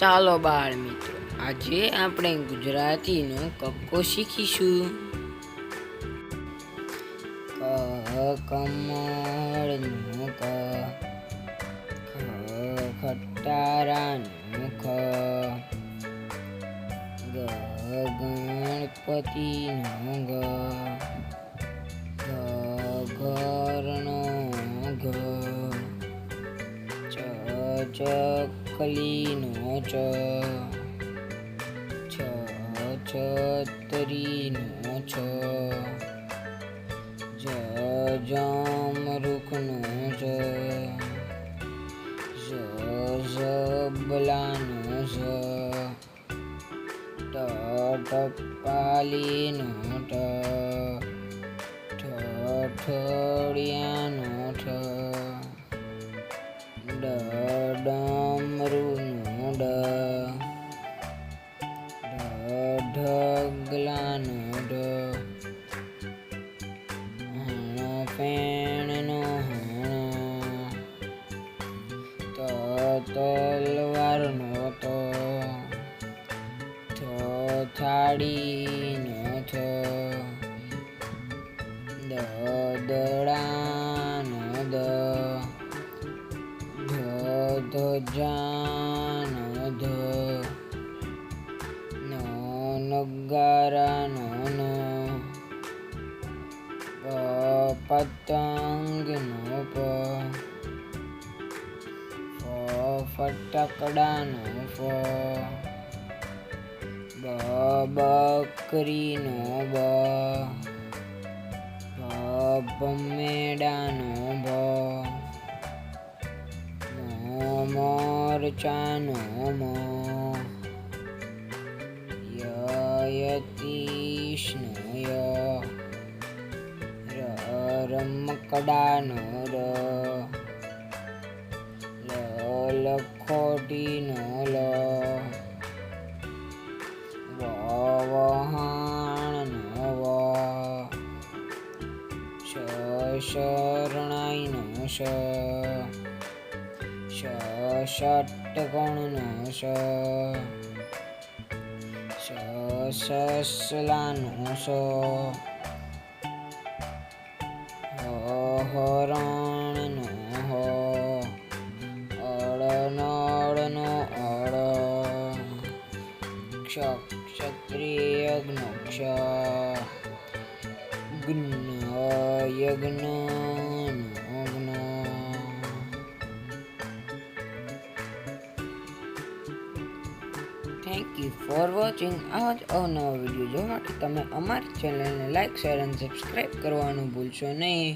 ચાલો બાળ મિત્રો, આજે આપણે ગુજરાતીનો કક્કો શીખીશું. ક કમળનું ક, ખ ખટારાનું ખ, ગ ગણપતિનો ગ, ઘ ઘરનો ઘ, ચ ચકલીનો ચ, છ છતરીનો છ, જ જામરૂખનો જ, ઝબલાનો ઝ, ટપાલીનો ટ, ઠઠડિયાનો ઠ, ડમરુનો ડ, ઢગલાનો ઢ, ફેણનો હણ, તલવારનો ત, થાળીનો થ, દડાનો દ, ધજાનો ધ, નગારાનો ન, પતંગનો પ, ફટાકડાનો ફ, બકરીનો બ, ભમેડાનો ભ, મરચાનો મ, યતીશનો ય, રમકડાનો ર, લખોટીનો લ, વહાણનો વ, શરણાઈનો શ, ષટકોણનો શ, સસલાનો સ, હરણનો હ, અળનળનો અળ, ક્ષત્રિયજ્ઞ ક્ષ, યજ્ઞનો જ્ઞ. Thank you for watching. આવા જ અવનવા વિડીયો જોવા માટે તમે અમારી ચેનલને લાઈક, શેર અને સબસ્ક્રાઈબ કરવાનું ભૂલશો નહીં.